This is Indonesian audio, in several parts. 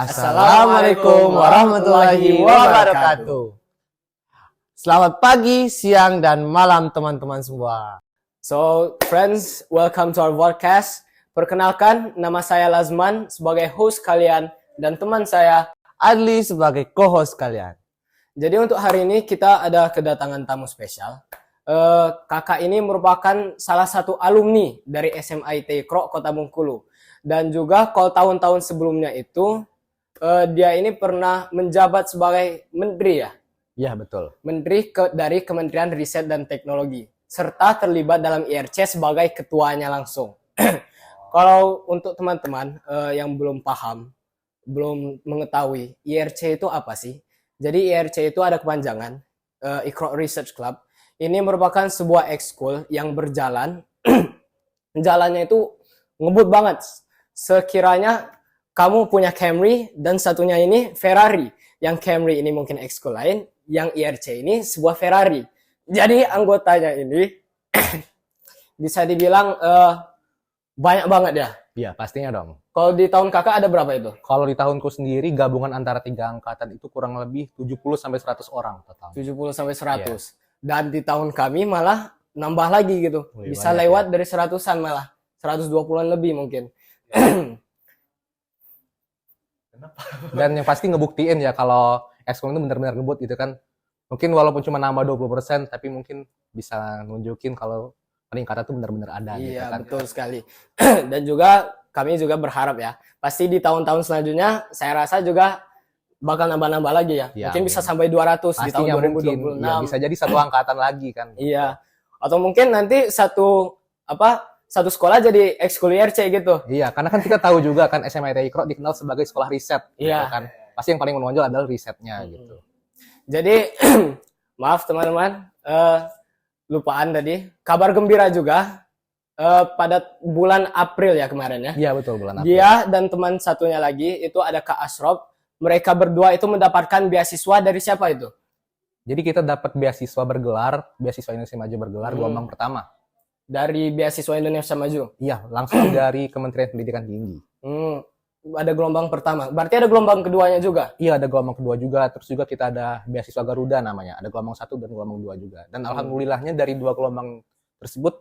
Assalamualaikum warahmatullahi wabarakatuh. Selamat pagi, siang, dan malam teman-teman semua. So, friends, welcome to our podcast. Perkenalkan, nama saya Lazman sebagai host kalian dan teman saya Adli sebagai co-host kalian. Jadi untuk hari ini kita ada kedatangan tamu spesial. Kakak ini merupakan salah satu alumni dari SMIT Krok Kota Bengkulu. Dan juga kalau tahun-tahun sebelumnya itu dia ini pernah menjabat sebagai menteri ya? Iya, betul. Menteri dari Kementerian Riset dan Teknologi, serta terlibat dalam IRC sebagai ketuanya langsung. Kalau untuk teman-teman yang belum paham, belum mengetahui IRC itu apa sih? Jadi IRC itu ada kepanjangan, Iqra Research Club. Ini merupakan sebuah ekskul yang berjalan, jalannya itu ngebut banget. Sekiranya kamu punya Camry dan satunya ini Ferrari. Yang Camry ini mungkin ekskul lain, yang IRC ini sebuah Ferrari. Jadi anggotanya ini bisa dibilang banyak banget ya. Iya, pastinya dong. Kalau di tahun kakak ada berapa itu? Kalau di tahunku sendiri gabungan antara 3 angkatan itu kurang lebih 70 sampai 100 orang total. 70 sampai 100. Iya. Dan di tahun kami malah nambah lagi gitu. Wih, Bisa banyak lewat ya. dari 100-an malah. 120-an lebih mungkin. Dan yang pasti ngebuktiin ya kalau ekskul itu benar-benar ngebut gitu kan. Mungkin walaupun cuma nambah 20%, tapi mungkin bisa nunjukin kalau peningkatan itu benar-benar ada gitu Iya, kan. betul sekali. Dan juga kami juga berharap ya, pasti di tahun-tahun selanjutnya saya rasa juga bakal nambah-nambah lagi ya. Ya, mungkin bisa sampai 200 di tahun pastinya mungkin. 2026. Ya, bisa jadi satu angkatan lagi kan. Iya. Atau mungkin nanti satu sekolah jadi ekskul IRC gitu. Iya, karena kan kita tahu juga kan SMIT Iqra dikenal sebagai sekolah riset gitu Iya. kan. Pasti yang paling menonjol adalah risetnya gitu. Jadi maaf teman-teman, lupaan tadi. Kabar gembira juga pada bulan April ya kemarin ya. Iya, betul, bulan April. Dia dan teman satunya lagi itu ada Kak Asrof. Mereka berdua itu mendapatkan beasiswa dari siapa itu? Jadi kita dapat beasiswa Indonesia Maju bergelar gelombang pertama. Dari beasiswa Indonesia Maju. Iya, langsung dari Kementerian Pendidikan Tinggi. Ada gelombang pertama. Berarti ada gelombang keduanya juga. Iya, ada gelombang kedua juga. Terus juga kita ada beasiswa Garuda namanya. Ada gelombang 1 dan gelombang 2 juga. Dan alhamdulillahnya dari 2 gelombang tersebut,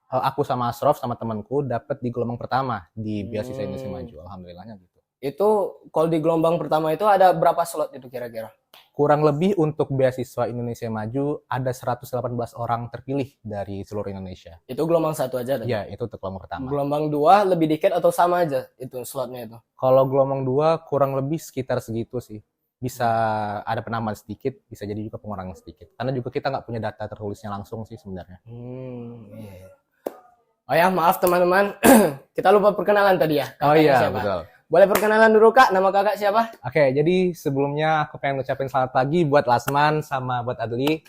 aku sama Asrof sama temanku dapat di gelombang pertama di beasiswa Indonesia Maju. Alhamdulillahnya gitu. Itu kalau di gelombang pertama itu ada berapa slot itu kira-kira? Kurang lebih untuk beasiswa Indonesia Maju ada 118 orang terpilih dari seluruh Indonesia. Itu gelombang 1 aja tadi? Iya, itu untuk gelombang pertama. Gelombang 2 lebih dikit atau sama aja itu slotnya itu? Kalau gelombang 2 kurang lebih sekitar segitu sih. Bisa ada penambahan sedikit, bisa jadi juga pengurangan sedikit. Karena juga kita nggak punya data tertulisnya langsung sih sebenarnya. Iya. Oh ya, maaf teman-teman. Kita lupa perkenalan tadi ya. Oh Kakaknya iya, siapa? betul. Boleh perkenalan dulu Kak, nama kakak siapa? Oke, jadi sebelumnya aku pengen ngucapin selamat pagi buat Lasman sama buat Adli.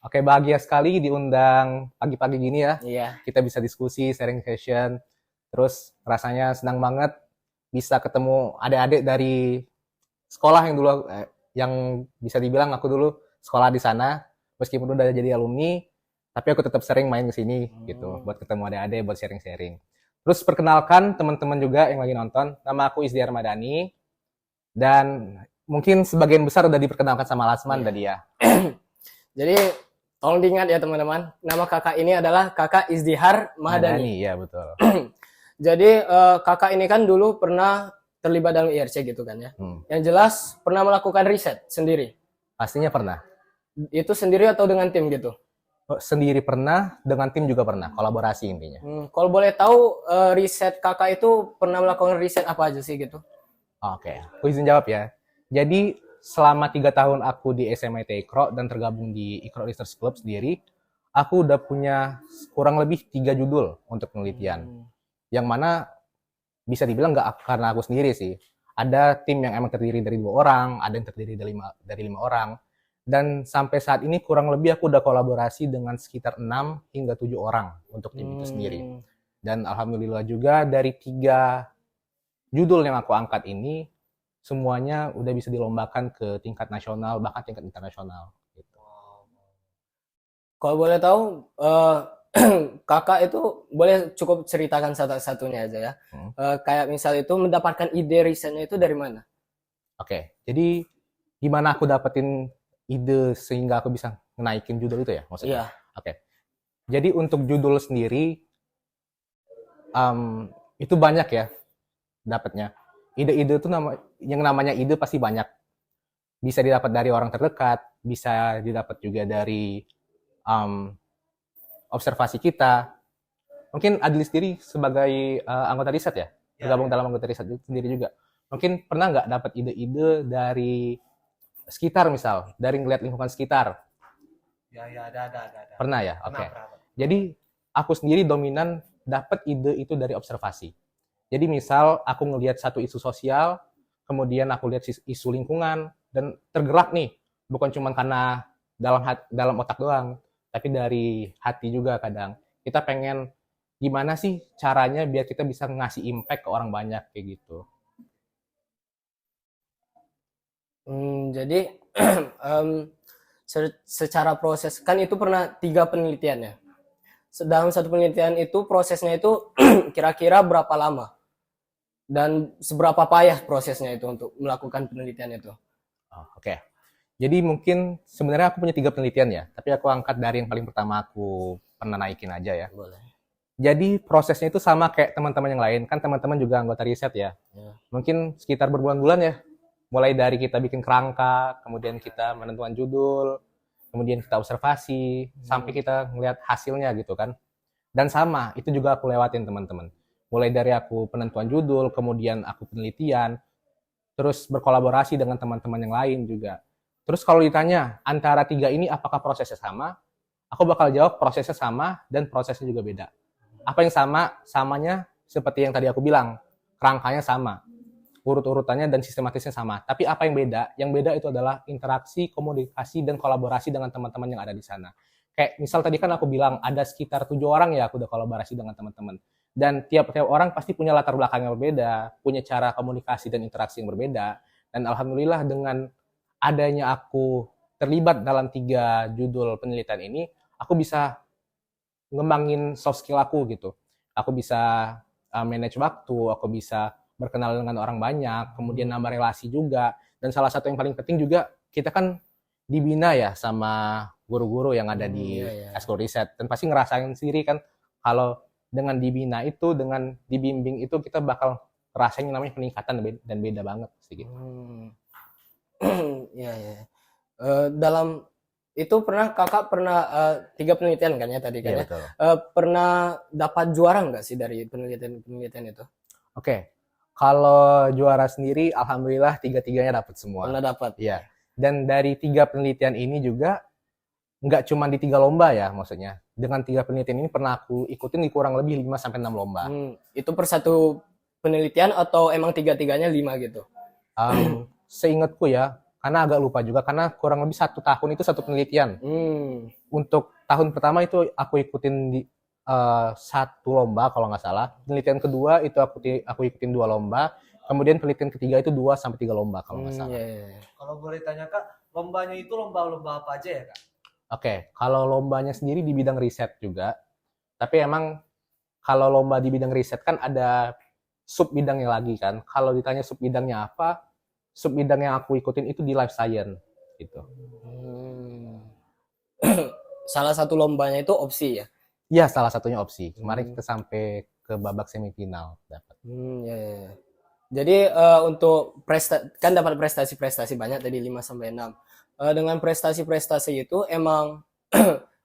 Oke, bahagia sekali diundang pagi-pagi gini ya. Iya. Kita bisa diskusi, sharing session. Terus rasanya senang banget bisa ketemu adik-adik dari sekolah yang dulu yang bisa dibilang aku dulu sekolah di sana. Meskipun udah jadi alumni, tapi aku tetap sering main ke sini gitu buat ketemu adik-adik, buat sharing-sharing. Terus perkenalkan teman-teman juga yang lagi nonton, nama aku Izdi Armadani, dan mungkin sebagian besar udah diperkenalkan sama Lasman tadi ya. Jadi tolong diingat ya teman-teman, nama kakak ini adalah kakak Izdihar Mahdani. Iya betul. Jadi kakak ini kan dulu pernah terlibat dalam IRC gitu kan ya. Yang jelas pernah melakukan riset sendiri. Pastinya pernah. Itu sendiri atau dengan tim gitu? Sendiri pernah, dengan tim juga pernah, kolaborasi intinya. Kalau boleh tahu riset kakak itu pernah melakukan riset apa aja sih gitu? Oke, aku izin jawab ya. Jadi selama 3 tahun aku di SMIT Iqra dan tergabung di Iqra Research Club sendiri, aku udah punya kurang lebih 3 judul untuk penelitian. Yang mana bisa dibilang nggak karena aku sendiri sih. Ada tim yang emang terdiri dari 2 orang, ada yang terdiri dari 5 orang. Dan sampai saat ini kurang lebih aku udah kolaborasi dengan sekitar 6 hingga 7 orang untuk tim itu sendiri. Dan alhamdulillah juga dari 3 judul yang aku angkat ini, semuanya udah bisa dilombakan ke tingkat nasional, bahkan tingkat internasional. Gitu. Kalau boleh tahu, kakak itu boleh cukup ceritakan satu-satunya aja ya. Kayak misal itu mendapatkan ide risetnya itu dari mana? Oke, jadi gimana aku dapetin ide sehingga aku bisa naikin judul itu ya maksudnya? Iya, Oke, jadi untuk judul sendiri itu banyak ya dapatnya. Ide-ide itu yang namanya ide pasti banyak. Bisa didapat dari orang terdekat, bisa didapat juga dari um, observasi kita. Mungkin Adli sendiri sebagai anggota riset ya, tergabung dalam anggota riset sendiri juga. Mungkin pernah nggak dapat ide-ide dari sekitar misal, dari ngeliat lingkungan sekitar? Ya, ada. Pernah ya? Oke. Pernah. Jadi aku sendiri dominan dapat ide itu dari observasi. Jadi misal aku ngelihat satu isu sosial, kemudian aku lihat isu lingkungan, dan tergerak nih, bukan cuma karena dalam otak doang, tapi dari hati juga kadang. Kita pengen gimana sih caranya biar kita bisa ngasih impact ke orang banyak kayak gitu. Jadi secara proses kan itu pernah 3 penelitian ya. Dalam satu penelitian itu prosesnya itu kira-kira berapa lama dan seberapa payah prosesnya itu untuk melakukan penelitian itu. Oke. Jadi mungkin sebenarnya aku punya 3 penelitian ya, tapi aku angkat dari yang paling pertama aku pernah naikin aja ya. Boleh. Jadi prosesnya itu sama kayak teman-teman yang lain, kan teman-teman juga anggota riset ya. Mungkin sekitar berbulan-bulan ya, mulai dari kita bikin kerangka, kemudian kita menentukan judul, kemudian kita observasi, sampai kita ngelihat hasilnya gitu kan. Dan sama, itu juga aku lewatin teman-teman. Mulai dari aku penentuan judul, kemudian aku penelitian, terus berkolaborasi dengan teman-teman yang lain juga. Terus kalau ditanya, antara 3 ini apakah prosesnya sama? Aku bakal jawab prosesnya sama dan prosesnya juga beda. Apa yang sama? Samanya seperti yang tadi aku bilang, kerangkanya sama, urut-urutannya dan sistematisnya sama. Tapi apa yang beda? Yang beda itu adalah interaksi, komunikasi, dan kolaborasi dengan teman-teman yang ada di sana. Kayak misal tadi kan aku bilang ada sekitar 7 orang ya aku udah kolaborasi dengan teman-teman. Dan tiap-tiap orang pasti punya latar belakang yang berbeda, punya cara komunikasi dan interaksi yang berbeda. Dan alhamdulillah dengan adanya aku terlibat dalam 3 judul penelitian ini, aku bisa ngembangin soft skill aku gitu. Aku bisa manage waktu, aku bisa berkenal dengan orang banyak, kemudian nambah relasi juga. Dan salah satu yang paling penting juga, kita kan dibina ya sama guru-guru yang ada di Eskul Riset. Dan pasti ngerasain sendiri kan, kalau dengan dibina itu, dengan dibimbing itu, kita bakal ngerasain yang namanya peningkatan dan beda banget sih gitu. Ya. Dalam itu kakak pernah 3 penelitian kan ya tadi kan ya? Pernah dapat juara nggak sih dari penelitian itu? Oke, kalau juara sendiri, alhamdulillah 3-3-nya dapat semua. Pernah dapat? Iya. Dan dari 3 penelitian ini juga nggak cuma di 3 lomba ya, maksudnya. Dengan 3 penelitian ini pernah aku ikutin di kurang lebih 5-6 lomba. Itu per satu penelitian atau emang 3-3-nya 5 gitu? Seingatku ya, karena agak lupa juga, karena kurang lebih 1 tahun itu 1 penelitian. Untuk tahun pertama itu aku ikutin di 1 lomba kalau nggak salah. Penelitian kedua itu aku ikutin 2 lomba. Kemudian penelitian ketiga itu 2-3 lomba kalau nggak salah. Kalau boleh tanya Kak, lombanya itu lomba-lomba apa aja ya Kak? Oke, kalau lombanya sendiri di bidang riset juga. Tapi emang kalau lomba di bidang riset kan ada sub bidangnya lagi kan. Kalau ditanya sub bidangnya apa, sub bidang yang aku ikutin itu di life science gitu. Salah satu lombanya itu opsi ya? Iya, salah satunya opsi. Kemarin kita sampai ke babak semifinal dapat. Ya. Jadi untuk kan dapat prestasi-prestasi banyak tadi 5-6. Dengan prestasi-prestasi itu emang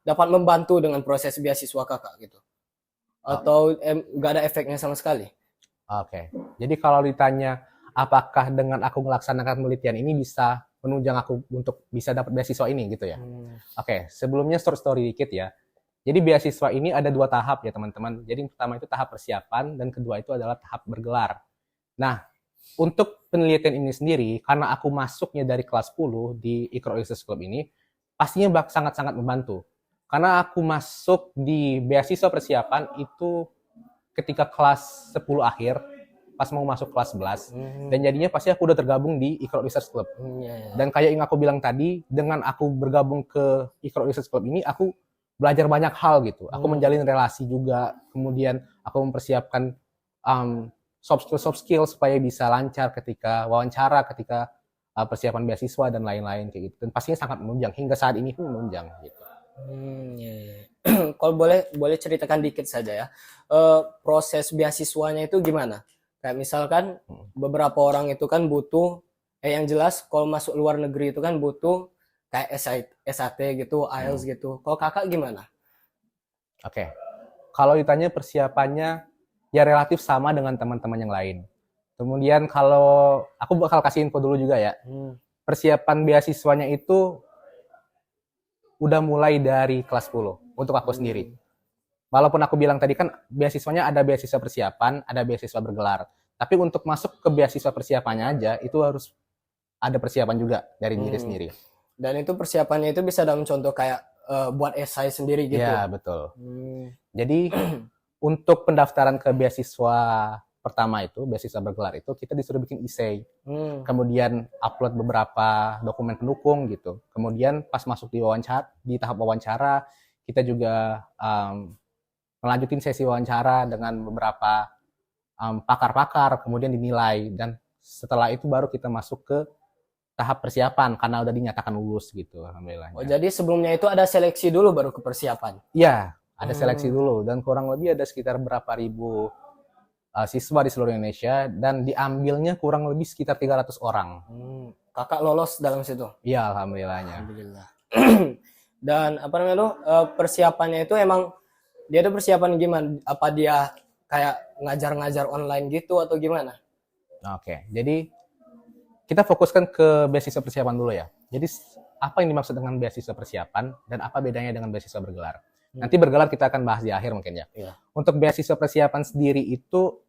dapat membantu dengan proses beasiswa kakak gitu? Atau nggak ada efeknya sama sekali? Oke. Jadi kalau ditanya apakah dengan aku melaksanakan penelitian ini bisa menunjang aku untuk bisa dapat beasiswa ini gitu ya? Oke, sebelumnya story dikit ya. Jadi beasiswa ini ada 2 tahap ya teman-teman. Jadi yang pertama itu tahap persiapan dan kedua itu adalah tahap bergelar. Nah, untuk penelitian ini sendiri, karena aku masuknya dari kelas 10 di Ikro Research Club ini, pastinya sangat-sangat membantu. Karena aku masuk di beasiswa persiapan itu ketika kelas 10 akhir, pas mau masuk kelas 11, dan jadinya pasti aku udah tergabung di Ikro Research Club. Dan kayak yang aku bilang tadi, dengan aku bergabung ke Ikro Research Club ini, aku belajar banyak hal gitu. Aku menjalin relasi juga, kemudian aku mempersiapkan soft skill supaya bisa lancar ketika wawancara, ketika persiapan beasiswa dan lain-lain kayak gitu. Dan pastinya sangat menunjang, hingga saat ini pun menunjang gitu. Iya, iya. Kalau boleh boleh ceritakan dikit saja ya. Proses beasiswanya itu gimana? Kayak misalkan beberapa orang itu kan butuh, yang jelas kalau masuk luar negeri itu kan butuh kayak SAT gitu, IELTS gitu. Kalau kakak gimana? Oke. Kalau ditanya persiapannya, ya relatif sama dengan teman-teman yang lain. Kemudian kalau aku bakal kasih info dulu juga ya. Persiapan beasiswanya itu udah mulai dari kelas 10 untuk aku sendiri. Walaupun aku bilang tadi kan beasiswanya ada beasiswa persiapan, ada beasiswa bergelar. Tapi untuk masuk ke beasiswa persiapannya aja itu harus ada persiapan juga dari diri sendiri. Dan itu persiapannya itu bisa dalam contoh kayak buat esai sendiri gitu. Ya, betul. Jadi untuk pendaftaran ke beasiswa pertama itu, beasiswa bergelar itu, kita disuruh bikin essay. Kemudian upload beberapa dokumen pendukung gitu. Kemudian pas masuk di tahap wawancara, kita juga melanjutin sesi wawancara dengan beberapa pakar-pakar, kemudian dinilai. Dan setelah itu baru kita masuk ke tahap persiapan karena udah dinyatakan lulus gitu, alhamdulillah. Oh, jadi sebelumnya itu ada seleksi dulu baru ke persiapan. Iya, ada seleksi dulu dan kurang lebih ada sekitar berapa ribu siswa di seluruh Indonesia dan diambilnya kurang lebih sekitar 300 orang. Kakak lolos dalam situ. Iya, alhamdulillahnya. Alhamdulillah. Dan apa namanya tuh persiapannya itu emang dia tuh persiapan gimana? Apa dia kayak ngajar-ngajar online gitu atau gimana? Oke, jadi kita fokuskan ke beasiswa persiapan dulu ya. Jadi apa yang dimaksud dengan beasiswa persiapan dan apa bedanya dengan beasiswa bergelar? Nanti bergelar kita akan bahas di akhir mungkin ya. Iya. Untuk beasiswa persiapan sendiri itu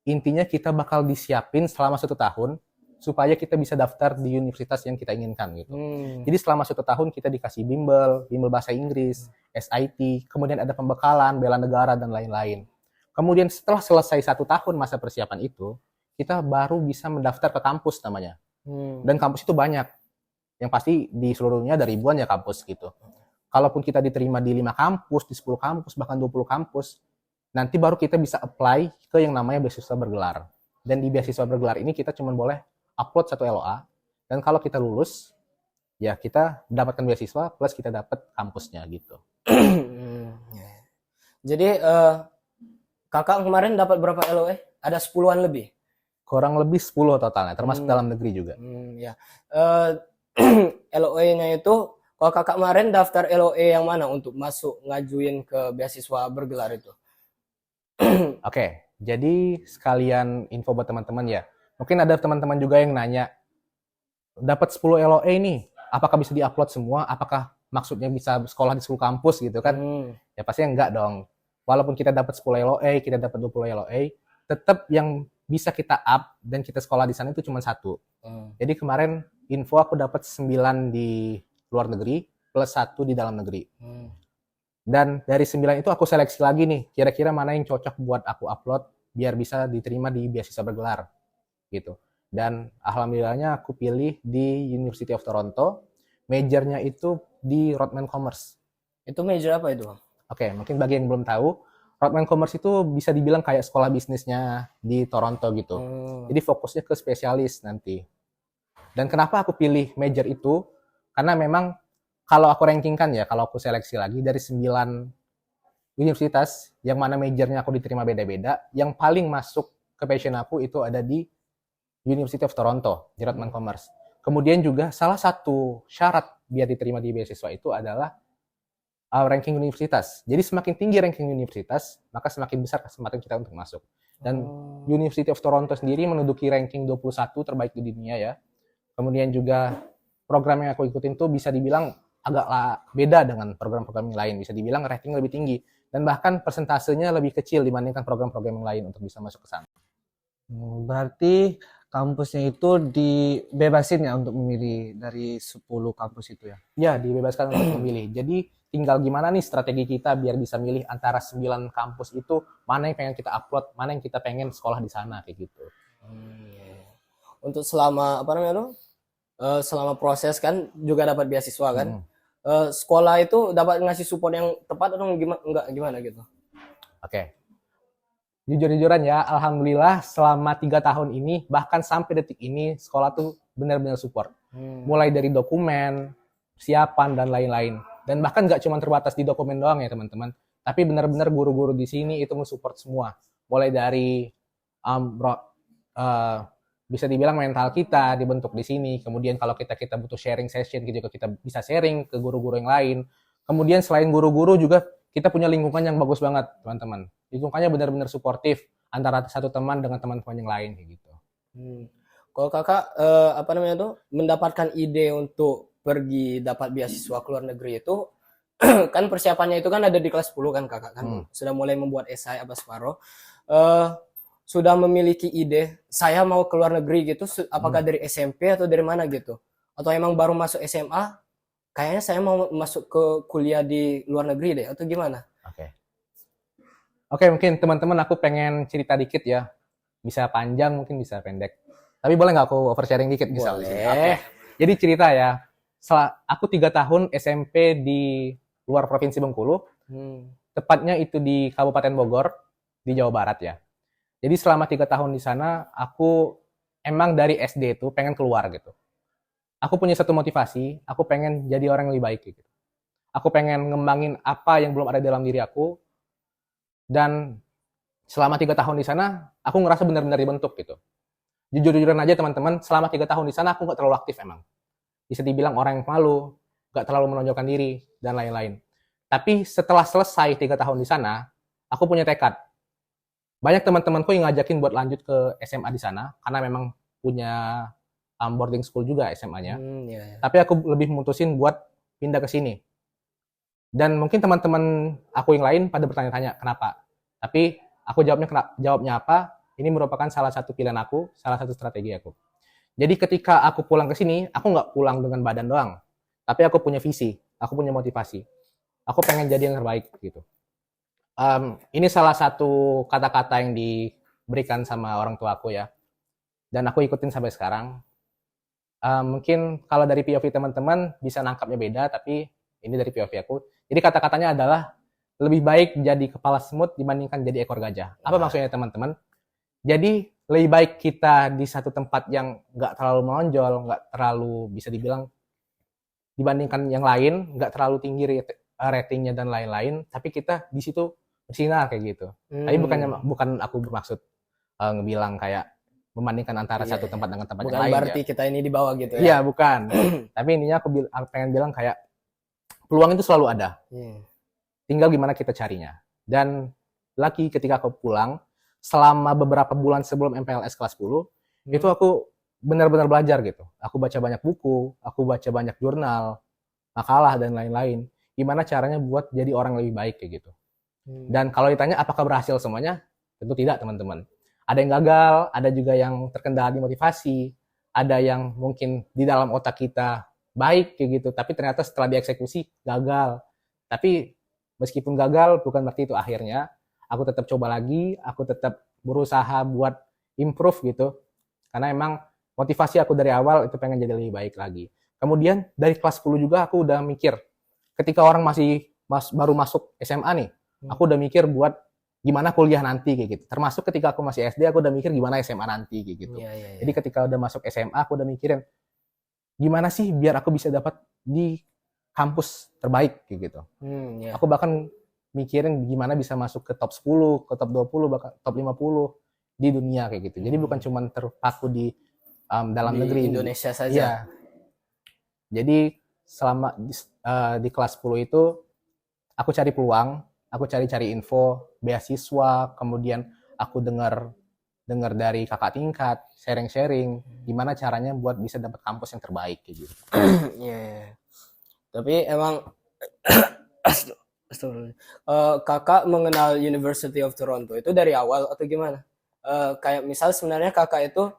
intinya kita bakal disiapin selama 1 tahun supaya kita bisa daftar di universitas yang kita inginkan gitu. Jadi selama 1 tahun kita dikasih bimbel bahasa Inggris, SIT, kemudian ada pembekalan, bela negara dan lain-lain. Kemudian setelah selesai 1 tahun masa persiapan itu, kita baru bisa mendaftar ke kampus namanya. Dan kampus itu banyak. Yang pasti di seluruhnya ada ribuan ya kampus gitu. Kalaupun kita diterima di 5 kampus, di 10 kampus, bahkan 20 kampus, nanti baru kita bisa apply ke yang namanya beasiswa bergelar. Dan di beasiswa bergelar ini kita cuma boleh upload 1 LOA. Dan kalau kita lulus, ya kita dapatkan beasiswa plus kita dapat kampusnya gitu. Jadi kakak kemarin dapat berapa LOE? Ada 10-an lebih? Kurang lebih 10 totalnya, termasuk dalam negeri juga. Ya. LOE-nya itu, kalau kakak kemarin daftar LOE yang mana untuk masuk ngajuin ke beasiswa bergelar itu? Oke, jadi sekalian info buat teman-teman ya. Mungkin ada teman-teman juga yang nanya, dapat 10 LOE nih, apakah bisa diupload semua? Apakah maksudnya bisa sekolah di 10 kampus gitu kan? Ya pastinya enggak dong. Walaupun kita dapat 10 LOE, kita dapat 20 LOE, tetap yang bisa kita up dan kita sekolah di sana itu cuma 1. Jadi kemarin info aku dapat 9 di luar negeri plus 1 di dalam negeri. Dan dari 9 itu aku seleksi lagi nih, kira-kira mana yang cocok buat aku upload biar bisa diterima di beasiswa bergelar gitu. Dan alhamdulillahnya aku pilih di University of Toronto, majornya itu di Rothman Commerce. Itu major apa itu? Oke, mungkin bagi yang belum tahu, Rothman Commerce itu bisa dibilang kayak sekolah bisnisnya di Toronto gitu. Jadi fokusnya ke spesialis nanti. Dan kenapa aku pilih major itu? Karena memang kalau aku rankingkan ya, kalau aku seleksi lagi dari 9 universitas, yang mana majornya aku diterima beda-beda, yang paling masuk ke passion aku itu ada di University of Toronto, di Rothman Commerce. Kemudian juga salah satu syarat biar diterima di beasiswa itu adalah ranking universitas. Jadi semakin tinggi ranking universitas, maka semakin besar kesempatan kita untuk masuk. Dan University of Toronto sendiri menduduki ranking 21 terbaik di dunia ya. Kemudian juga program yang aku ikutin tuh bisa dibilang agak beda dengan program-program yang lain. Bisa dibilang rating lebih tinggi. Dan bahkan persentasenya lebih kecil dibandingkan program-program yang lain untuk bisa masuk ke sana. Berarti kampusnya itu dibebasin ya untuk memilih dari 10 kampus itu ya? Ya, dibebaskan untuk memilih. Jadi tinggal gimana nih strategi kita biar bisa milih antara 9 kampus itu mana yang pengen kita upload, mana yang kita pengen sekolah di sana kayak gitu. Untuk selama apa namanya tuh? Selama proses kan juga dapat beasiswa kan? sekolah itu dapat ngasih support yang tepat atau gimana gitu? Oke. Jujur-jujuran ya, alhamdulillah selama 3 tahun ini, bahkan sampai detik ini, sekolah tuh benar-benar support. Mulai dari dokumen, persiapan, dan lain-lain. Dan bahkan nggak cuma terbatas di dokumen doang ya teman-teman, tapi benar-benar guru-guru di sini itu mensupport semua. Mulai dari bisa dibilang mental kita dibentuk di sini. Kemudian kalau kita butuh sharing session gitu, kita bisa sharing ke guru-guru yang lain. Kemudian selain guru-guru juga kita punya lingkungan yang bagus banget, teman-teman. Lingkungannya benar-benar suportif antara satu teman dengan teman-teman yang lain kayak gitu. Kalau kakak mendapatkan ide untuk pergi dapat beasiswa ke luar negeri itu kan persiapannya itu kan ada di kelas 10 kan kakak kan sudah mulai membuat esai apa separuh. Sudah memiliki ide saya mau ke luar negeri gitu, apakah dari SMP atau dari mana gitu, atau emang baru masuk SMA kayaknya saya mau masuk ke kuliah di luar negeri deh, atau gimana? Oke, mungkin teman-teman aku pengen cerita dikit ya, bisa panjang mungkin bisa pendek, tapi boleh nggak aku oversharing dikit misalnya? Boleh. Jadi cerita ya, aku 3 tahun SMP di luar provinsi Bengkulu, tepatnya itu di Kabupaten Bogor di Jawa Barat ya. Jadi selama 3 tahun di sana, aku emang dari SD itu pengen keluar gitu. Aku punya satu motivasi, aku pengen jadi orang yang lebih baik gitu. Aku pengen ngembangin apa yang belum ada dalam diri aku, dan selama 3 tahun di sana, aku ngerasa benar-benar dibentuk gitu. Jujur-jujuran aja teman-teman, selama 3 tahun di sana aku nggak terlalu aktif emang. Bisa dibilang orang yang malu, nggak terlalu menonjolkan diri, dan lain-lain. Tapi setelah selesai 3 tahun di sana, aku punya tekad. Banyak teman-temanku yang ngajakin buat lanjut ke SMA di sana, karena memang punya boarding school juga SMA-nya. Tapi aku lebih memutusin buat pindah ke sini. Dan mungkin teman-teman aku yang lain pada bertanya-tanya kenapa. Tapi aku jawabnya apa? Ini merupakan salah satu pilihan aku, salah satu strategi aku. Jadi ketika aku pulang ke sini, aku nggak pulang dengan badan doang. Tapi aku punya visi, aku punya motivasi. Aku pengen jadi yang terbaik gitu. Ini salah satu kata-kata yang diberikan sama orang tua aku ya. Dan aku ikutin sampai sekarang. Mungkin kalau dari POV teman-teman bisa nangkapnya beda, tapi ini dari POV aku. Jadi kata-katanya adalah lebih baik jadi kepala semut dibandingkan jadi ekor gajah. Apa maksudnya teman-teman? Jadi lebih baik kita di satu tempat yang nggak terlalu menonjol, nggak terlalu bisa dibilang dibandingkan yang lain, nggak terlalu tinggi ratingnya dan lain-lain, tapi kita di situ bersinar kayak gitu. Tapi bukan aku bermaksud ngebilang kayak membandingkan antara satu tempat dengan tempat yang lain. Bukan berarti kita ini di bawah gitu ya? Iya, bukan. Tapi intinya aku pengen bilang kayak peluang itu selalu ada. Tinggal gimana kita carinya. Dan lagi ketika aku pulang, selama beberapa bulan sebelum MPLS kelas 10, itu aku benar-benar belajar gitu. Aku baca banyak buku, aku baca banyak jurnal, makalah, dan lain-lain. Gimana caranya buat jadi orang lebih baik kayak gitu. Dan kalau ditanya apakah berhasil semuanya, tentu tidak teman-teman. Ada yang gagal, ada juga yang terkendala di motivasi, ada yang mungkin di dalam otak kita baik kayak gitu, tapi ternyata setelah dieksekusi gagal. Tapi meskipun gagal bukan berarti itu akhirnya. Aku tetap coba lagi, aku tetap berusaha buat improve gitu. Karena emang motivasi aku dari awal itu pengen jadi lebih baik lagi. Kemudian dari kelas 10 juga aku udah mikir, ketika orang baru masuk SMA nih, aku udah mikir buat gimana kuliah nanti kayak gitu. Termasuk ketika aku masih SD, aku udah mikir gimana SMA nanti kayak gitu. Jadi ketika udah masuk SMA, aku udah mikirin gimana sih biar aku bisa dapat di kampus terbaik kayak gitu. Aku bahkan mikirin gimana bisa masuk ke top 10, ke top 20, bahkan top 50 di dunia kayak gitu. Jadi bukan cuma terpaku di dalam negeri. Indonesia saja. Ya. Jadi selama di kelas 10 itu aku cari peluang, aku cari info, beasiswa, kemudian aku dengar dari kakak tingkat, sharing-sharing, gimana caranya buat bisa dapat kampus yang terbaik kayak gitu. Tapi emang kakak mengenal University of Toronto itu dari awal atau gimana? Kayak misal sebenarnya kakak itu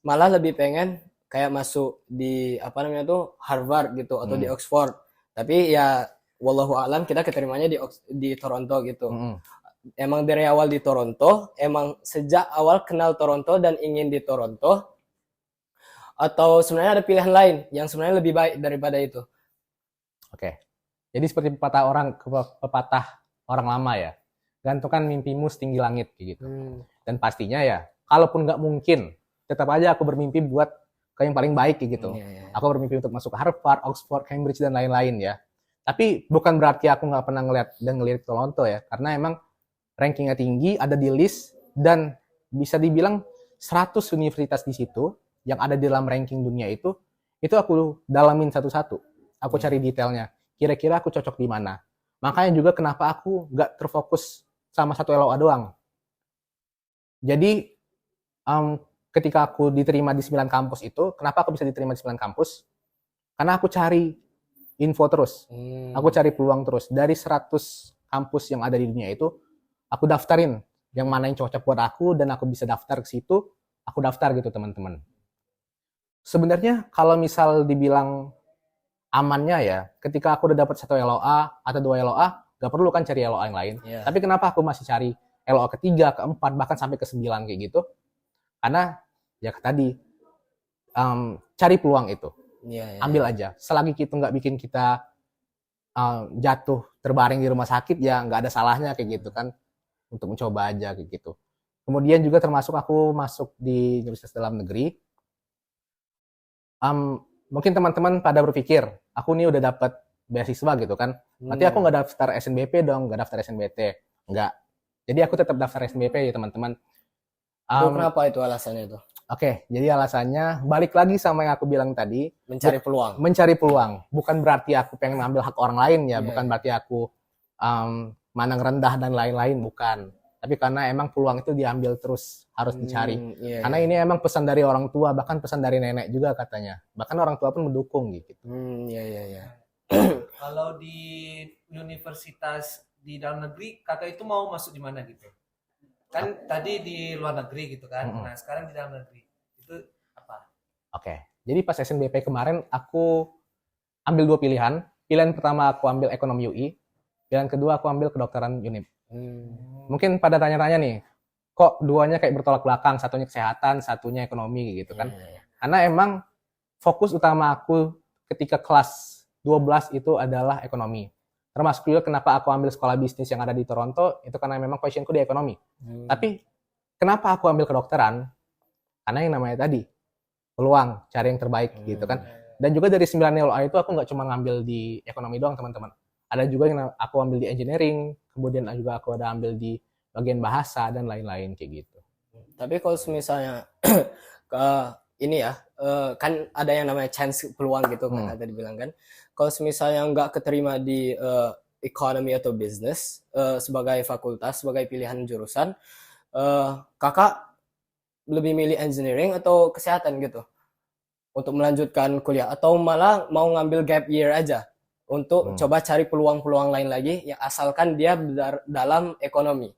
malah lebih pengen kayak masuk di Harvard gitu atau di Oxford. Tapi ya wallahu alam kita keterimanya di Toronto gitu. Emang dari awal di Toronto, emang sejak awal kenal Toronto dan ingin di Toronto, atau sebenarnya ada pilihan lain yang sebenarnya lebih baik daripada itu? Oke. Jadi seperti pepatah orang lama ya. Gantungkan mimpimu setinggi langit kayak gitu. Dan pastinya ya, kalaupun nggak mungkin, tetap aja aku bermimpi buat ke yang paling baik kayak gitu. Aku bermimpi untuk masuk ke Harvard, Oxford, Cambridge dan lain-lain ya. Tapi bukan berarti aku nggak pernah ngeliat dan ngelirik Toronto ya, karena emang rankingnya tinggi, ada di list dan bisa dibilang 100 universitas di situ yang ada di dalam ranking dunia itu aku dalamin satu-satu. Aku cari detailnya. Kira-kira aku cocok di mana. Makanya juga kenapa aku nggak terfokus sama satu LOA doang. Jadi ketika aku diterima di 9 kampus itu, kenapa aku bisa diterima di 9 kampus? Karena aku cari info terus. Aku cari peluang terus. Dari 100 kampus yang ada di dunia itu, aku daftarin yang mana yang cocok buat aku dan aku bisa daftar ke situ, aku daftar gitu teman-teman. Sebenarnya kalau misal dibilang amannya ya, ketika aku udah dapat 1 LOA atau 2 LOA, gak perlu kan cari LOA yang lain. Tapi kenapa aku masih cari LOA ketiga, keempat, bahkan sampai ke 9 kayak gitu? Karena ya tadi, cari peluang itu. Ambil aja. Selagi kita nggak bikin kita jatuh terbaring di rumah sakit, ya nggak ada salahnya kayak gitu kan. Untuk mencoba aja kayak gitu. Kemudian juga termasuk aku masuk di universitas dalam negeri. Mungkin teman-teman pada berpikir, aku nih udah dapat beasiswa gitu kan. Berarti aku nggak daftar SNBP dong, nggak daftar SNBT. Nggak. Jadi aku tetap daftar SNBP ya teman-teman. Kenapa itu alasannya itu? Oke, jadi alasannya balik lagi sama yang aku bilang tadi. Mencari peluang. Mencari peluang. Bukan berarti aku pengen ngambil hak orang lain ya. Bukan berarti aku mandang rendah dan lain-lain. Bukan. Tapi karena emang peluang itu diambil terus. Harus dicari. Karena ini emang pesan dari orang tua. Bahkan pesan dari nenek juga katanya. Bahkan orang tua pun mendukung gitu. Kalau di universitas di dalam negeri, kakak itu mau masuk di mana gitu? Kan tadi di luar negeri gitu kan. Nah sekarang di dalam negeri. Itu apa? Oke. Jadi pas SNBP kemarin aku ambil 2 pilihan. Pilihan pertama aku ambil ekonomi UI. Pilihan kedua aku ambil kedokteran UNIP. Mungkin pada tanya-tanya nih, kok duanya kayak bertolak belakang, satunya kesehatan, satunya ekonomi gitu kan. Karena emang fokus utama aku ketika kelas 12 itu adalah ekonomi. Termasuk juga kenapa aku ambil sekolah bisnis yang ada di Toronto, itu karena memang passionku di ekonomi. Tapi kenapa aku ambil kedokteran? Karena yang namanya tadi, peluang, cari yang terbaik gitu kan. Dan juga dari 9 LOA itu aku nggak cuma ngambil di ekonomi doang teman-teman. Ada juga yang aku ambil di engineering, kemudian juga aku ada ambil di bagian bahasa dan lain-lain kayak gitu. Tapi kalau misalnya ini ya, kan ada yang namanya chance peluang gitu kan tadi bilang kan. Kalau misalnya nggak keterima di ekonomi atau bisnis sebagai fakultas, sebagai pilihan jurusan, kakak lebih milih engineering atau kesehatan gitu untuk melanjutkan kuliah, atau malah mau ngambil gap year aja untuk coba cari peluang-peluang lain lagi ya, asalkan dia dalam ekonomi.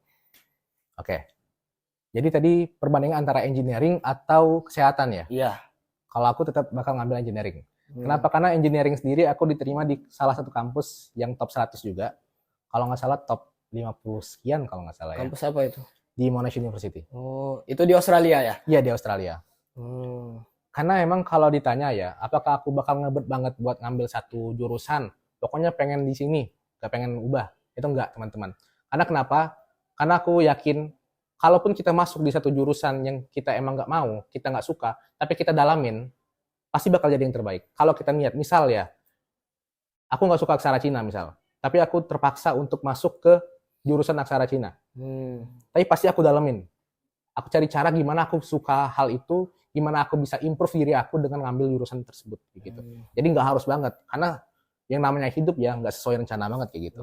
Oke. Jadi tadi perbandingan antara engineering atau kesehatan ya? Iya. Kalau aku tetap bakal ngambil engineering. Kenapa? Karena engineering sendiri aku diterima di salah satu kampus yang top 100 juga. Kalau nggak salah top 50 sekian kalau nggak salah ya. Kampus apa itu? Di Monash University. Oh, itu di Australia ya? Iya, di Australia. Karena emang kalau ditanya ya, apakah aku bakal ngebet banget buat ngambil satu jurusan, pokoknya pengen di sini, gak pengen ubah. Itu enggak, teman-teman. Karena kenapa? Karena aku yakin, kalaupun kita masuk di satu jurusan yang kita emang nggak mau, kita nggak suka, tapi kita dalamin, pasti bakal jadi yang terbaik. Kalau kita niat, misal ya, aku nggak suka aksara Cina misal, tapi aku terpaksa untuk masuk ke jurusan aksara Cina. Tapi pasti aku dalamin. Aku cari cara gimana aku suka hal itu, gimana aku bisa improve diri aku dengan ngambil jurusan tersebut gitu. Jadi nggak harus banget, karena yang namanya hidup ya nggak sesuai rencana banget kayak gitu.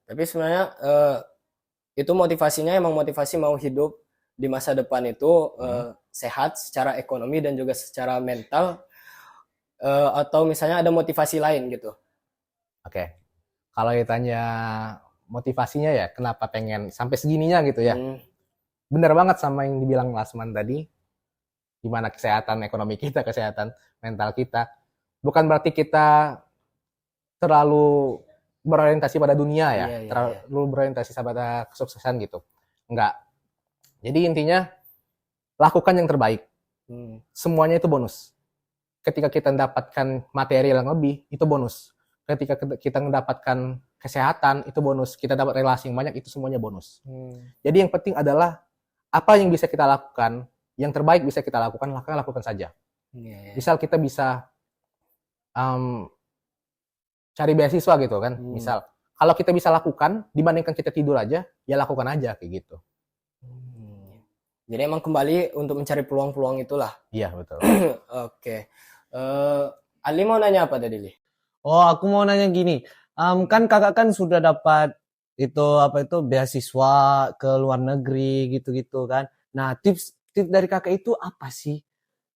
Tapi sebenarnya itu motivasinya emang motivasi mau hidup di masa depan itu sehat secara ekonomi dan juga secara mental, atau misalnya ada motivasi lain gitu. Oke. Kalau ditanya motivasinya ya kenapa pengen sampai segininya gitu ya. Bener banget sama yang dibilang Lasman tadi. Gimana kesehatan ekonomi kita, kesehatan mental kita. Bukan berarti kita terlalu berorientasi pada dunia ya, terlalu berorientasi pada kesuksesan gitu. Enggak. Jadi intinya lakukan yang terbaik. Semuanya itu bonus. Ketika kita mendapatkan materi yang lebih, itu bonus. ketika kita mendapatkan kesehatan itu bonus, kita dapat relasi yang banyak itu semuanya bonus. Jadi yang penting adalah apa yang bisa kita lakukan, yang terbaik bisa kita lakukan, lakukan saja. Misal kita bisa cari beasiswa gitu kan, misal kalau kita bisa lakukan dibandingkan kita tidur aja, ya lakukan aja kayak gitu. Jadi emang kembali untuk mencari peluang-peluang itulah. Iya betul. Oke. Ali mau nanya apa tadi, Li? Oh, aku mau nanya gini. Kan kakak kan sudah dapat itu beasiswa ke luar negeri gitu-gitu kan. Nah, tips dari kakak itu apa sih?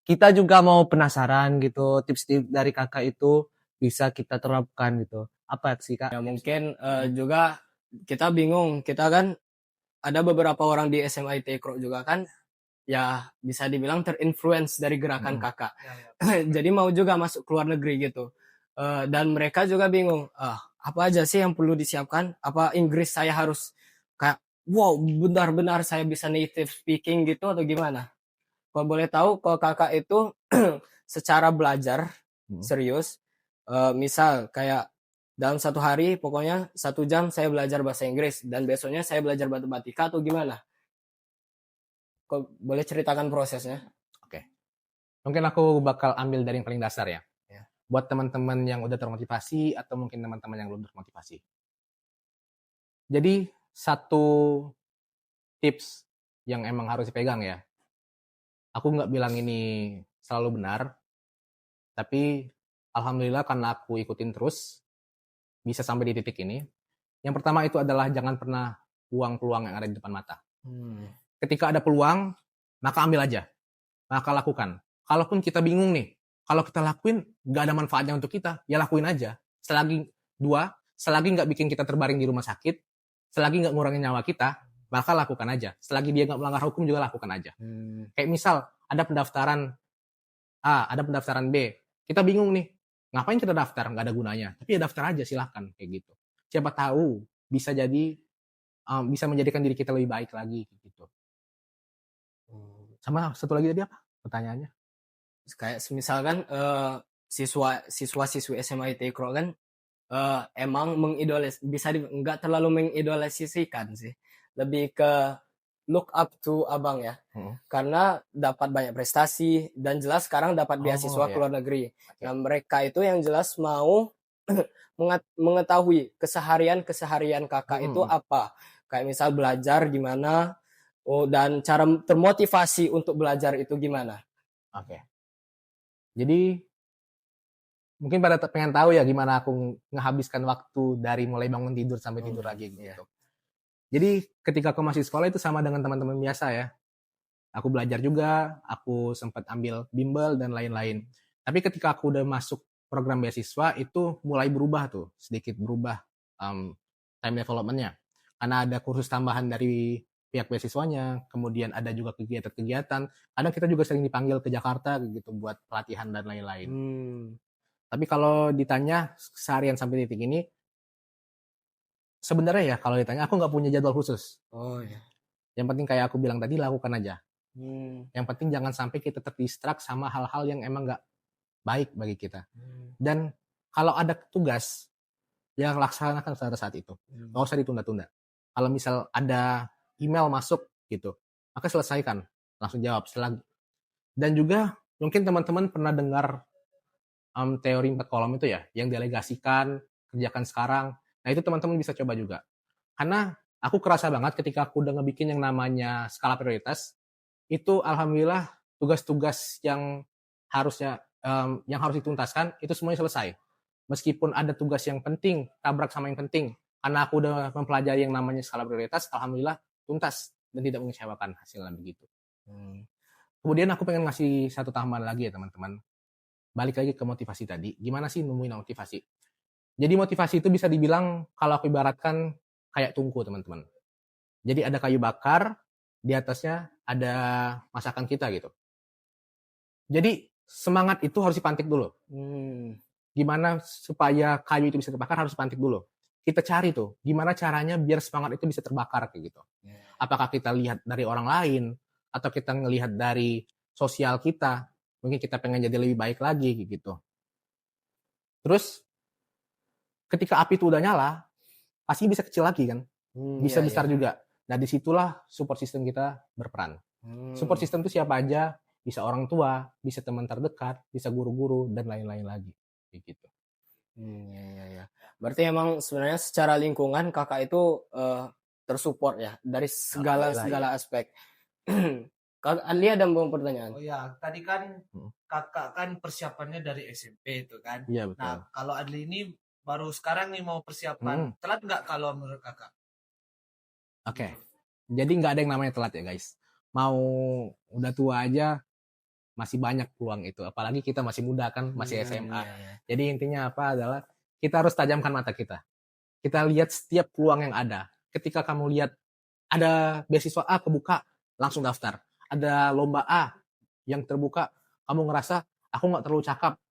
Kita juga mau penasaran gitu. Tips-tips dari kakak itu bisa kita terapkan gitu. Apa sih, Kak? Ya mungkin juga kita bingung. Kita kan ada beberapa orang di SMA Tekro juga kan, ya bisa dibilang terinfluence dari gerakan kakak. Jadi mau juga masuk ke luar negeri gitu. Dan mereka juga bingung, apa aja sih yang perlu disiapkan? Apa Inggris saya harus kayak, wow, benar-benar saya bisa native speaking gitu atau gimana? Kalau boleh tahu, kalau kakak itu secara belajar serius, misal kayak dalam satu hari, pokoknya 1 jam saya belajar bahasa Inggris, dan besoknya saya belajar matematika atau gimana? Kok boleh ceritakan prosesnya? Oke. Mungkin aku bakal ambil dari yang paling dasar ya. Buat teman-teman yang udah termotivasi atau mungkin teman-teman yang belum termotivasi. Jadi satu tips yang emang harus dipegang ya. Aku nggak bilang ini selalu benar, tapi alhamdulillah karena aku ikutin terus, bisa sampai di titik ini. Yang pertama itu adalah jangan pernah buang peluang yang ada di depan mata. Ketika ada peluang, maka ambil aja. Maka lakukan. Kalaupun kita bingung nih, kalau kita lakuin nggak ada manfaatnya untuk kita, ya lakuin aja. Selagi nggak bikin kita terbaring di rumah sakit, selagi nggak ngurangin nyawa kita, maka lakukan aja. Selagi dia nggak melanggar hukum juga lakukan aja. Kayak misal ada pendaftaran A, ada pendaftaran B, kita bingung nih, ngapain kita daftar? Nggak ada gunanya. Tapi ya daftar aja silahkan kayak gitu. Siapa tahu bisa jadi bisa menjadikan diri kita lebih baik lagi gitu. Sama satu lagi tadi apa pertanyaannya? Kayak misalkan siswa-siswi SMA Tekro kan emang nggak terlalu mengidolaisikan sih, lebih ke look up to abang ya, karena dapat banyak prestasi dan jelas sekarang dapat beasiswa ke luar negeri. Nah mereka itu yang jelas mau mengetahui keseharian kakak itu apa, kayak misal belajar gimana, dan cara termotivasi untuk belajar itu gimana. Oke. Jadi mungkin pada pengen tahu ya gimana aku ngehabiskan waktu dari mulai bangun tidur sampai tidur lagi gitu. Jadi ketika aku masih sekolah itu sama dengan teman-teman biasa ya. Aku belajar juga, aku sempat ambil bimbel dan lain-lain. Tapi ketika aku udah masuk program beasiswa itu mulai berubah tuh, sedikit berubah time development-nya. Karena ada kursus tambahan dari pihak beasiswanya, kemudian ada juga kegiatan-kegiatan. Kadang kita juga sering dipanggil ke Jakarta gitu buat pelatihan dan lain-lain. Tapi kalau ditanya seharian sampai titik ini, sebenarnya ya kalau ditanya aku nggak punya jadwal khusus. Yang penting kayak aku bilang tadi, lakukan aja. Yang penting jangan sampai kita terdistrak sama hal-hal yang emang nggak baik bagi kita. Dan kalau ada tugas, ya laksanakan pada saat itu. Nggak usah ditunda-tunda. Kalau misal ada email masuk gitu, maka selesaikan, langsung jawab. Dan juga mungkin teman-teman pernah dengar teori 4 kolom itu ya, yang delegasikan, kerjakan sekarang. Nah itu teman-teman bisa coba juga. Karena aku kerasa banget ketika aku udah ngebikin yang namanya skala prioritas, itu alhamdulillah tugas-tugas yang harus dituntaskan itu semuanya selesai. Meskipun ada tugas yang penting tabrak sama yang penting, karena aku udah mempelajari yang namanya skala prioritas, alhamdulillah tuntas dan tidak mengecewakan hasilnya begitu. Kemudian aku pengen ngasih satu tambahan lagi ya teman-teman. Balik lagi ke motivasi tadi. Gimana sih nemuin motivasi? Jadi motivasi itu bisa dibilang kalau aku ibaratkan kayak tungku teman-teman. Jadi ada kayu bakar, di atasnya ada masakan kita gitu. Jadi semangat itu harus dipantik dulu. Gimana supaya kayu itu bisa terbakar harus dipantik dulu. Kita cari tuh, gimana caranya biar semangat itu bisa terbakar kayak gitu. Apakah kita lihat dari orang lain, atau kita ngelihat dari sosial kita, mungkin kita pengen jadi lebih baik lagi gitu. Terus ketika api itu udah nyala, pasti bisa kecil lagi kan, bisa Iya, besar iya. juga. Nah disitulah support system kita berperan. Support system itu siapa aja, bisa orang tua, bisa teman terdekat, bisa guru-guru, dan lain-lain lagi. Kayak gitu. Iya, iya, iya. Berarti emang sebenarnya secara lingkungan kakak itu tersupport ya dari segala Alhamdulillah, aspek. Kak Ali ada mau pertanyaan? Oh ya, tadi kan Hmm. kakak kan persiapannya dari SMP itu kan. Iya betul. Nah, kalau Adli ini baru sekarang nih mau persiapan. Hmm. Telat nggak kalau menurut kakak? Oke. Jadi nggak ada yang namanya telat ya guys. Mau udah tua aja masih banyak peluang itu. Apalagi kita masih muda kan, masih SMA. Iya, iya. Jadi intinya apa adalah kita harus tajamkan mata kita. Kita lihat setiap peluang yang ada. Ketika kamu lihat ada beasiswa A kebuka, langsung daftar. Ada lomba A yang terbuka, kamu ngerasa aku nggak terlalu cakap,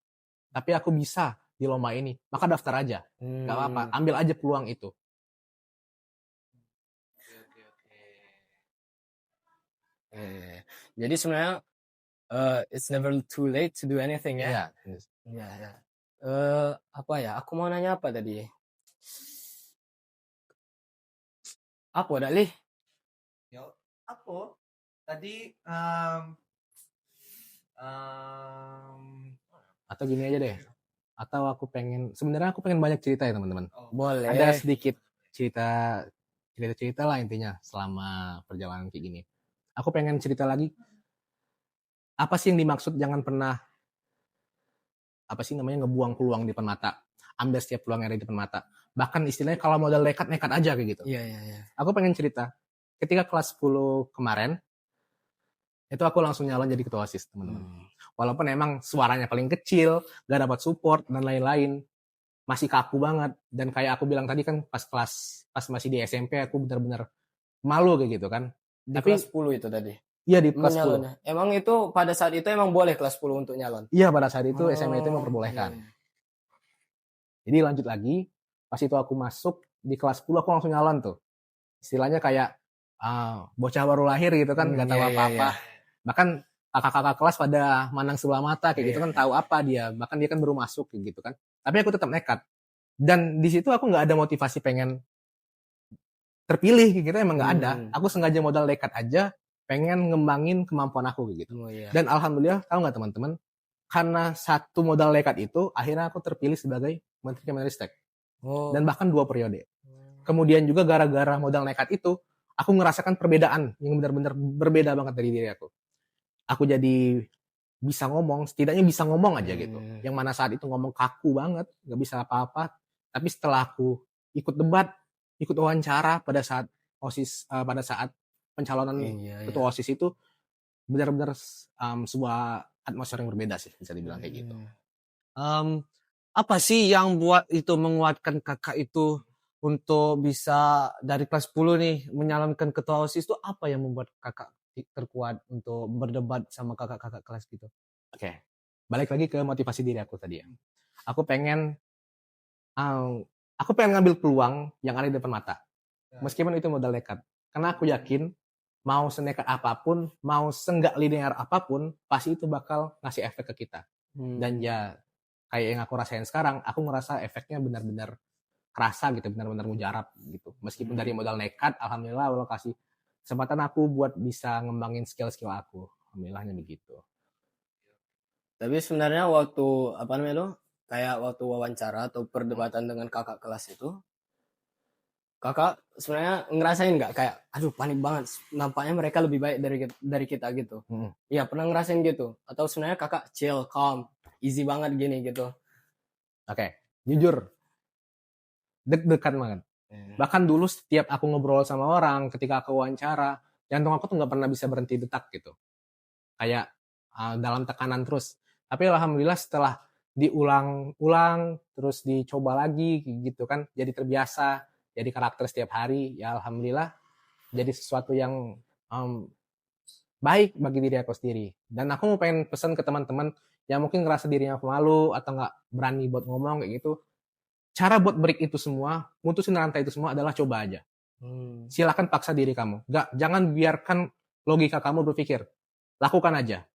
tapi aku bisa di lomba ini, maka daftar aja. Nggak apa-apa, ambil aja peluang itu. Oke. Jadi sebenarnya it's never too late to do anything ya. Iya. Iya, iya. Apa ya? Aku mau nanya apa tadi? Apa Dali? Ya, apa? Tadi Atau gini aja deh. Atau sebenarnya aku pengen banyak cerita ya teman-teman. Boleh. Ada sedikit cerita lah intinya selama perjalanan kayak gini. Aku pengen cerita lagi. Apa sih yang dimaksud jangan pernah ngebuang peluang di depan mata. Ambil setiap peluang yang ada di depan mata. Bahkan istilahnya kalau modal nekat aja kayak gitu. Iya, iya, iya. Aku pengen cerita. Ketika kelas 10 kemarin, itu aku langsung nyalon jadi ketua OSIS, teman-teman. Walaupun emang suaranya paling kecil, gak dapat support dan lain-lain, masih kaku banget. Dan kayak aku bilang tadi kan pas masih di SMP aku benar-benar malu kayak gitu kan. Di Tapi kelas 10 itu tadi. iya di kelas 10. Menyalonnya. Emang itu pada saat itu emang boleh kelas 10 untuk nyalon. Iya pada saat itu SMA itu memperbolehkan. Iya. Jadi lanjut lagi, pas itu aku masuk di kelas 10 aku langsung nyalon tuh. Istilahnya kayak bocah baru lahir gitu kan, nggak tahu Iya, iya, apa-apa. iya. Bahkan kakak-kakak kelas pada mandang sebelah mata kayak gitu kan, tahu apa dia. Bahkan dia kan baru masuk kayak gitu kan. Tapi aku tetap nekat. Dan di situ aku nggak ada motivasi pengen terpilih kayak gitu, emang nggak ada. Aku sengaja modal nekat aja, pengen ngembangin kemampuan aku kayak gitu. Oh, iya. Dan alhamdulillah, tahu nggak teman-teman, karena satu modal nekat itu, akhirnya aku terpilih sebagai Menteri Kemenristek. Oh. Dan bahkan 2 periode. Kemudian juga gara-gara modal nekat itu, aku ngerasakan perbedaan yang benar-benar berbeda banget dari diri aku. Aku jadi bisa ngomong, setidaknya bisa ngomong aja gitu. Yang mana saat itu ngomong kaku banget, nggak bisa apa-apa. Tapi setelah aku ikut debat, ikut wawancara pada saat OSIS, pada saat pencalonan ketua OSIS itu, benar-benar sebuah atmosfer yang berbeda sih, bisa dibilang kayak gitu. Apa sih yang buat itu menguatkan kakak itu untuk bisa dari kelas 10 nih menyalonkan ketua OSIS itu, apa yang membuat kakak terkuat untuk berdebat sama kakak-kakak kelas gitu? Oke. Balik lagi ke motivasi diri aku tadi ya. Aku pengen ngambil peluang yang ada di depan mata. Meskipun itu modal nekat. Karena aku yakin mau senekat apapun, mau senggak linear apapun, pasti itu bakal ngasih efek ke kita. Dan ya kayak yang aku rasain sekarang, aku ngerasa efeknya benar-benar kerasa gitu, benar-benar mujarab gitu. Meskipun dari modal nekat, alhamdulillah Allah kasih kesempatan aku buat bisa ngembangin skill-skill aku. Alhamdulillahnya begitu. Tapi sebenarnya waktu kayak waktu wawancara atau perdebatan dengan kakak kelas itu, kakak sebenarnya ngerasain nggak kayak aduh panik banget, nampaknya mereka lebih baik dari kita gitu. Iya, pernah ngerasain gitu? Atau sebenarnya kakak chill, calm, easy banget gini gitu? Oke, jujur deg-degan banget. Bahkan dulu setiap aku ngobrol sama orang, ketika aku wawancara, jantung aku tuh nggak pernah bisa berhenti detak gitu. Kayak dalam tekanan terus. Tapi alhamdulillah setelah diulang-ulang, terus dicoba lagi gitu kan, jadi terbiasa, jadi karakter setiap hari, ya alhamdulillah jadi sesuatu yang baik bagi diri aku sendiri. Dan aku mau pengen pesan ke teman-teman yang mungkin ngerasa dirinya pemalu atau nggak berani buat ngomong kayak gitu. Cara buat break itu semua, mutusin rantai itu semua adalah coba aja. Silakan paksa diri kamu. Jangan biarkan logika kamu berpikir. Lakukan aja.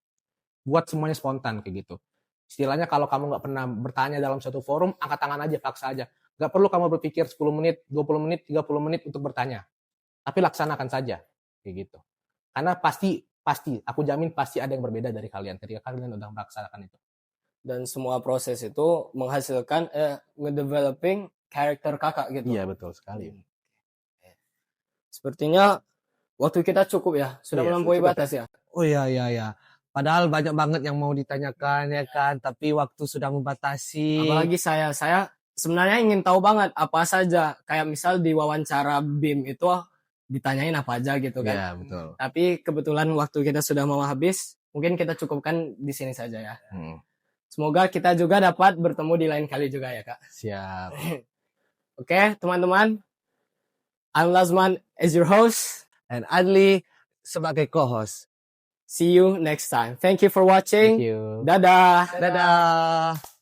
Buat semuanya spontan kayak gitu. Istilahnya kalau kamu nggak pernah bertanya dalam suatu forum, angkat tangan aja, paksa aja. Gak perlu kamu berpikir 10 menit, 20 menit, 30 menit untuk bertanya. Tapi laksanakan saja. Kayak gitu. Karena pasti, aku jamin pasti ada yang berbeda dari kalian ketika kalian udah melaksanakan itu. Dan semua proses itu menghasilkan ngedeveloping karakter kakak gitu. Iya, betul sekali. Sepertinya waktu kita cukup ya, sudah Iya, melampaui cukup batas ya. Oh iya iya iya. Padahal banyak banget yang mau ditanyakan ya kan, tapi waktu sudah membatasi. Apalagi saya sebenarnya ingin tahu banget apa saja, kayak misal di wawancara BIM itu ditanyain apa aja gitu kan. Iya, betul. Tapi kebetulan waktu kita sudah mau habis, mungkin kita cukupkan di sini saja ya. Semoga kita juga dapat bertemu di lain kali juga ya Kak. Siap. Oke, teman-teman. I'm Lazman as your host. And Adli sebagai co-host. See you next time. Thank you for watching. Thank you. Dadah. Dadah.